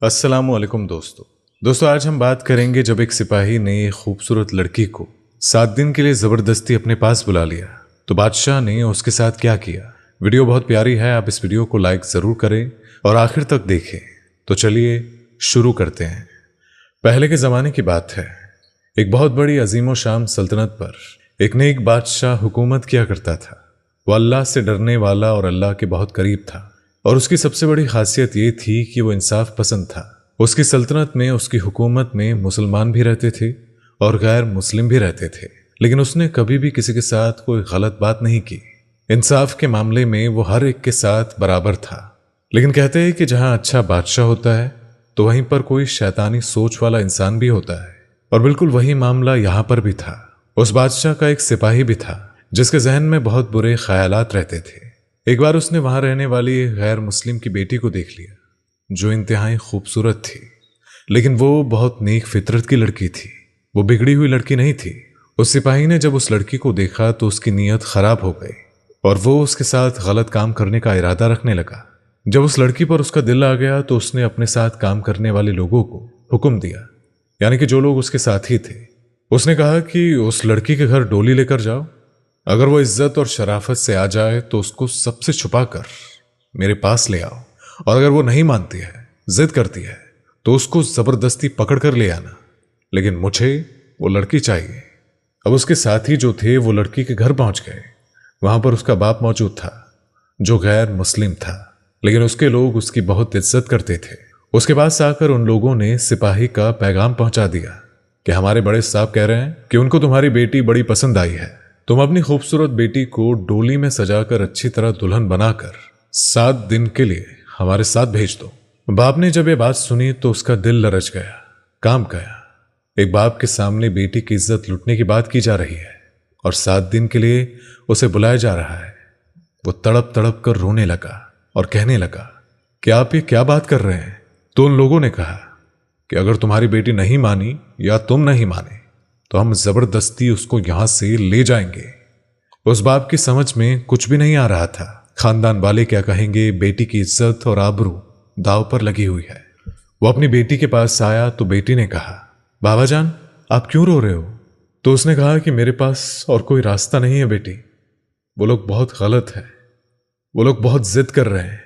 अस्सलामुअलैकुम दोस्तों आज हम बात करेंगे जब एक सिपाही ने एक खूबसूरत लड़की को 7 दिन के लिए ज़बरदस्ती अपने पास बुला लिया तो बादशाह ने उसके साथ क्या किया। वीडियो बहुत प्यारी है, आप इस वीडियो को लाइक ज़रूर करें और आखिर तक देखें। तो चलिए शुरू करते हैं। पहले के ज़माने की बात है, एक बहुत बड़ी अजीम शान सल्तनत पर एक नेक बादशाह हुकूमत किया करता था। वो अल्लाह से डरने वाला और अल्लाह के बहुत करीब था और उसकी सबसे बड़ी खासियत ये थी कि वो इंसाफ पसंद था। उसकी सल्तनत में, उसकी हुकूमत में मुसलमान भी रहते थे और गैर मुस्लिम भी रहते थे, लेकिन उसने कभी भी किसी के साथ कोई गलत बात नहीं की। इंसाफ के मामले में वो हर एक के साथ बराबर था। लेकिन कहते हैं कि जहां अच्छा बादशाह होता है तो वहीं पर कोई शैतानी सोच वाला इंसान भी होता है, और बिल्कुल वही मामला यहां पर भी था। उस बादशाह का एक सिपाही भी था जिसके जहन में बहुत बुरे ख्यालात रहते थे। एक बार उसने वहां रहने वाली गैर मुस्लिम की बेटी को देख लिया जो इंतहाई खूबसूरत थी, लेकिन वो बहुत नेक फितरत की लड़की थी, वो बिगड़ी हुई लड़की नहीं थी। उस सिपाही ने जब उस लड़की को देखा तो उसकी नीयत खराब हो गई और वो उसके साथ गलत काम करने का इरादा रखने लगा। जब उस लड़की पर उसका दिल आ गया तो उसने अपने साथ काम करने वाले लोगों को हुक्म दिया, यानी कि जो लोग उसके साथी थे, उसने कहा कि उस लड़की के घर डोली लेकर जाओ। अगर वो इज्जत और शराफत से आ जाए तो उसको सबसे छुपा कर मेरे पास ले आओ, और अगर वो नहीं मानती है, जिद करती है, तो उसको जबरदस्ती पकड़ कर ले आना, लेकिन मुझे वो लड़की चाहिए। अब उसके साथी जो थे वो लड़की के घर पहुंच गए। वहां पर उसका बाप मौजूद था जो गैर मुस्लिम था, लेकिन उसके लोग उसकी बहुत इज्जत करते थे। उसके पास आकर उन लोगों ने सिपाही का पैगाम पहुंचा दिया कि हमारे बड़े साहब कह रहे हैं कि उनको तुम्हारी बेटी बड़ी पसंद आई है, तुम अपनी खूबसूरत बेटी को डोली में सजाकर अच्छी तरह दुल्हन बनाकर 7 दिन के लिए हमारे साथ भेज दो। बाप ने जब ये बात सुनी तो उसका दिल लरच गया, काम गया। एक बाप के सामने बेटी की इज्जत लुटने की बात की जा रही है और 7 दिन के लिए उसे बुलाया जा रहा है। वो तड़प तड़प कर रोने लगा और कहने लगा कि आप ये क्या बात कर रहे हैं। तो उन लोगों ने कहा कि अगर तुम्हारी बेटी नहीं मानी या तुम नहीं माने तो हम जबरदस्ती उसको यहां से ले जाएंगे। उस बाप की समझ में कुछ भी नहीं आ रहा था। खानदान वाले क्या कहेंगे, बेटी की इज्जत और आबरू दाव पर लगी हुई है। वो अपनी बेटी के पास आया तो बेटी ने कहा, बाबा जान आप क्यों रो रहे हो। तो उसने कहा कि मेरे पास और कोई रास्ता नहीं है बेटी, वो लोग बहुत गलत है, वो लोग बहुत जिद कर रहे हैं,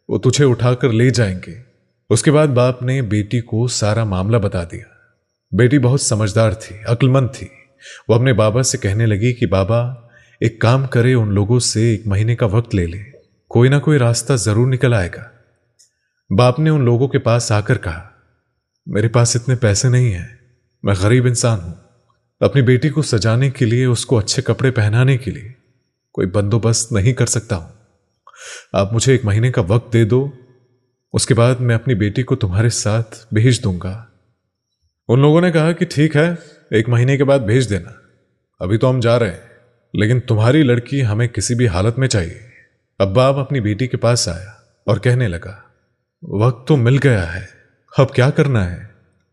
वो तुझे उठाकर ले जाएंगे। उसके बाद बाप ने बेटी को सारा मामला बता दिया। बेटी बहुत समझदार थी, अक्लमंद थी। वो अपने बाबा से कहने लगी कि बाबा एक काम करे, उन लोगों से 1 महीने का वक्त ले ले, कोई ना कोई रास्ता जरूर निकल आएगा। बाप ने उन लोगों के पास आकर कहा, मेरे पास इतने पैसे नहीं हैं, मैं गरीब इंसान हूं, अपनी बेटी को सजाने के लिए, उसको अच्छे कपड़े पहनाने के लिए कोई बंदोबस्त नहीं कर सकता हूं। आप मुझे 1 महीने का वक्त दे दो, उसके बाद मैं अपनी बेटी को तुम्हारे साथ भेज दूंगा। उन लोगों ने कहा कि ठीक है, 1 महीने के बाद भेज देना, अभी तो हम जा रहे हैं, लेकिन तुम्हारी लड़की हमें किसी भी हालत में चाहिए। अब बाप अपनी बेटी के पास आया और कहने लगा, वक्त तो मिल गया है, अब क्या करना है।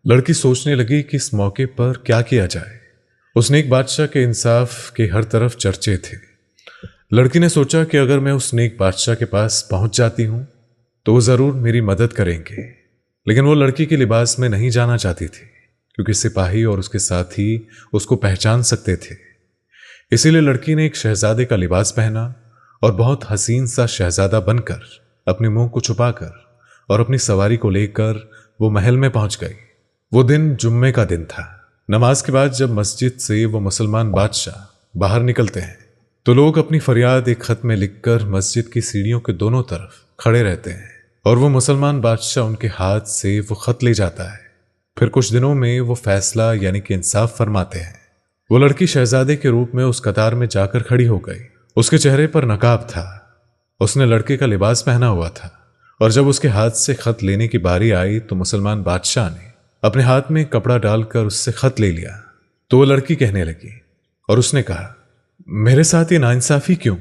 लड़की सोचने लगी कि इस मौके पर क्या किया जाए। उसने एक बादशाह के इंसाफ के हर तरफ चर्चे थे। लड़की ने सोचा कि अगर मैं उस नेक बादशाह के पास पहुंच जाती हूं तो वो जरूर मेरी मदद करेंगे, लेकिन वो लड़की के लिबास में नहीं जाना चाहती थी क्योंकि सिपाही और उसके साथी उसको पहचान सकते थे। इसीलिए लड़की ने एक शहजादे का लिबास पहना और बहुत हसीन सा शहजादा बनकर अपने मुंह को छुपाकर और अपनी सवारी को लेकर वो महल में पहुंच गई। वो दिन जुम्मे का दिन था। नमाज के बाद जब मस्जिद से वो मुसलमान बादशाह बाहर निकलते हैं तो लोग अपनी फरियाद एक खत में लिखकर मस्जिद की सीढ़ियों के दोनों तरफ खड़े रहते हैं और वो मुसलमान बादशाह उनके हाथ से वो खत ले जाता है। फिर कुछ दिनों में वो फैसला यानी कि इंसाफ फरमाते हैं। वो लड़की शहजादे के रूप में उस कतार में जाकर खड़ी हो गई। उसके चेहरे पर नकाब था, उसने लड़के का लिबास पहना हुआ था, और जब उसके हाथ से खत लेने की बारी आई तो मुसलमान बादशाह ने अपने हाथ में कपड़ा डालकर उससे खत ले लिया। तो वो लड़की कहने लगी और उसने कहा, मेरे साथ ये नाइंसाफी क्यों।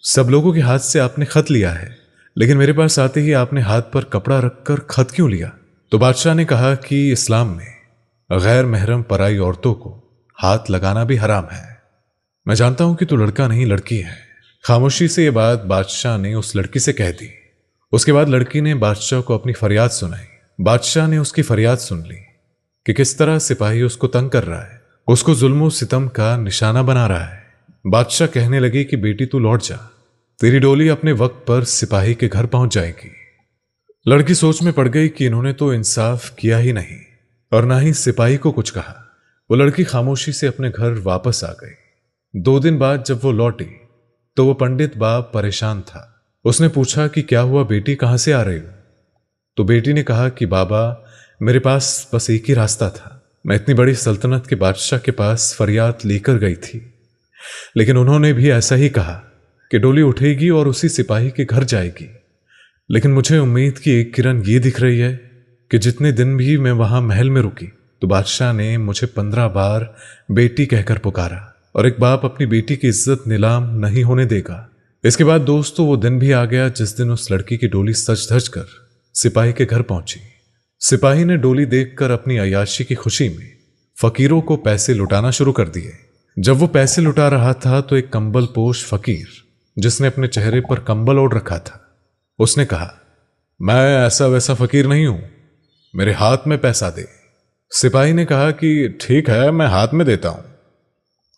सब लोगों के हाथ से आपने खत लिया है, लेकिन मेरे पास आते ही आपने हाथ पर कपड़ा रखकर खत क्यों लिया। तो बादशाह ने कहा कि इस्लाम में गैर महरम पराई औरतों को हाथ लगाना भी हराम है। मैं जानता हूं कि तू लड़का नहीं लड़की है। खामोशी से ये बात बादशाह ने उस लड़की से कह दी। उसके बाद लड़की ने बादशाह को अपनी फरियाद सुनाई बादशाह ने उसकी फरियाद सुन ली कि किस तरह सिपाही उसको तंग कर रहा है, उसको जुल्म सितम का निशाना बना रहा है। बादशाह कहने लगे कि बेटी तू लौट जा, तेरी डोली अपने वक्त पर सिपाही के घर पहुंच जाएगी। लड़की सोच में पड़ गई कि इन्होंने तो इंसाफ किया ही नहीं और ना ही सिपाही को कुछ कहा। वो लड़की खामोशी से अपने घर वापस आ गई। 2 दिन बाद जब वो लौटी तो वो पंडित बाप परेशान था। उसने पूछा कि क्या हुआ बेटी, कहां से आ रही हो? तो बेटी ने कहा कि बाबा, मेरे पास बस एक ही रास्ता था। मैं इतनी बड़ी सल्तनत के बादशाह के पास फरियाद लेकर गई थी, लेकिन उन्होंने भी ऐसा ही कहा कि डोली उठेगी और उसी सिपाही के घर जाएगी। लेकिन मुझे उम्मीद की एक किरण ये दिख रही है कि जितने दिन भी मैं वहां महल में रुकी तो बादशाह ने मुझे 15 बार बेटी कहकर पुकारा, और एक बाप अपनी बेटी की इज्जत नीलाम नहीं होने देगा। इसके बाद दोस्तों वो दिन भी आ गया जिस दिन उस लड़की की डोली सज धज कर सिपाही के घर पहुंची। सिपाही ने डोली देखकर अपनी अय्याशी की खुशी में फकीरों को पैसे लुटाना शुरू कर दिए। जब वो पैसे लुटा रहा था तो एक कंबल पोश फकीर, जिसने अपने चेहरे पर कंबल ओढ़ रखा था, उसने कहा, मैं ऐसा वैसा फकीर नहीं हूं, मेरे हाथ में पैसा दे। सिपाही ने कहा कि ठीक है, मैं हाथ में देता हूं।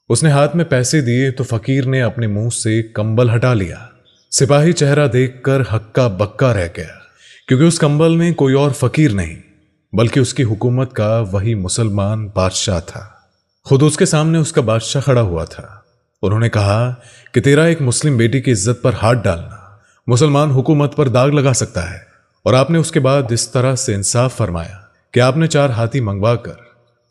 उसने हाथ में पैसे दिए तो फकीर ने अपने मुंह से कंबल हटा लिया। सिपाही चेहरा देखकर हक्का बक्का रह गया, क्योंकि उस कंबल में कोई और फकीर नहीं बल्कि उसकी हुकूमत का वही मुसलमान बादशाह था। खुद उसके सामने उसका बादशाह खड़ा हुआ था। उन्होंने कहा कि तेरा एक मुस्लिम बेटी की इज्जत पर हाथ डालना मुसलमान हुकूमत पर दाग लगा सकता है, और आपने उसके बाद इस तरह से इंसाफ फरमाया कि आपने 4 हाथी मंगवाकर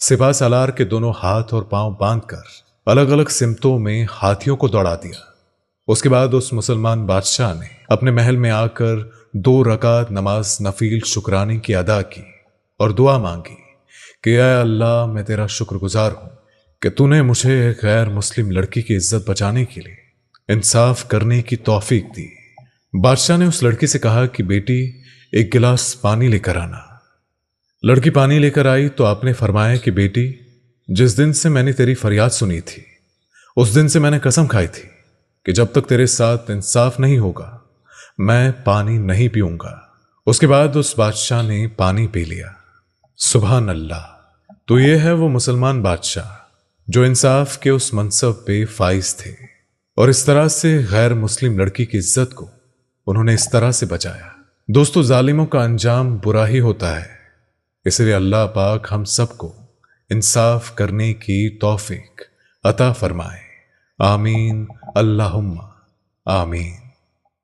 सिपा सालार के दोनों हाथ और पांव बांधकर अलग अलग सिमतों में हाथियों को दौड़ा दिया। उसके बाद उस मुसलमान बादशाह ने अपने महल में आकर 2 रकात नमाज नफील शुक्रानी की अदा की और दुआ मांगी कि ऐ अल्लाह, मैं तेरा शुक्रगुजार हूं कि तूने मुझे एक गैर मुस्लिम लड़की की इज्जत बचाने के लिए इंसाफ करने की तौफीक दी। बादशाह ने उस लड़की से कहा कि बेटी, एक गिलास पानी लेकर आना। लड़की पानी लेकर आई तो आपने फरमाया कि बेटी, जिस दिन से मैंने तेरी फरियाद सुनी थी उस दिन से मैंने कसम खाई थी कि जब तक तेरे साथ इंसाफ नहीं होगा मैं पानी नहीं पीऊंगा। उसके बाद उस बादशाह ने पानी पी लिया। सुभान अल्लाह। तो ये है वो मुसलमान बादशाह जो इंसाफ के उस मनसब पे फाइज थे, और इस तरह से गैर मुस्लिम लड़की की इज्जत को उन्होंने इस तरह से बचाया। दोस्तों, जालिमों का अंजाम बुरा ही होता है, इसलिए अल्लाह पाक हम सबको इंसाफ करने की तौफीक अता फरमाए। आमीन अल्लाहुम्मा आमीन।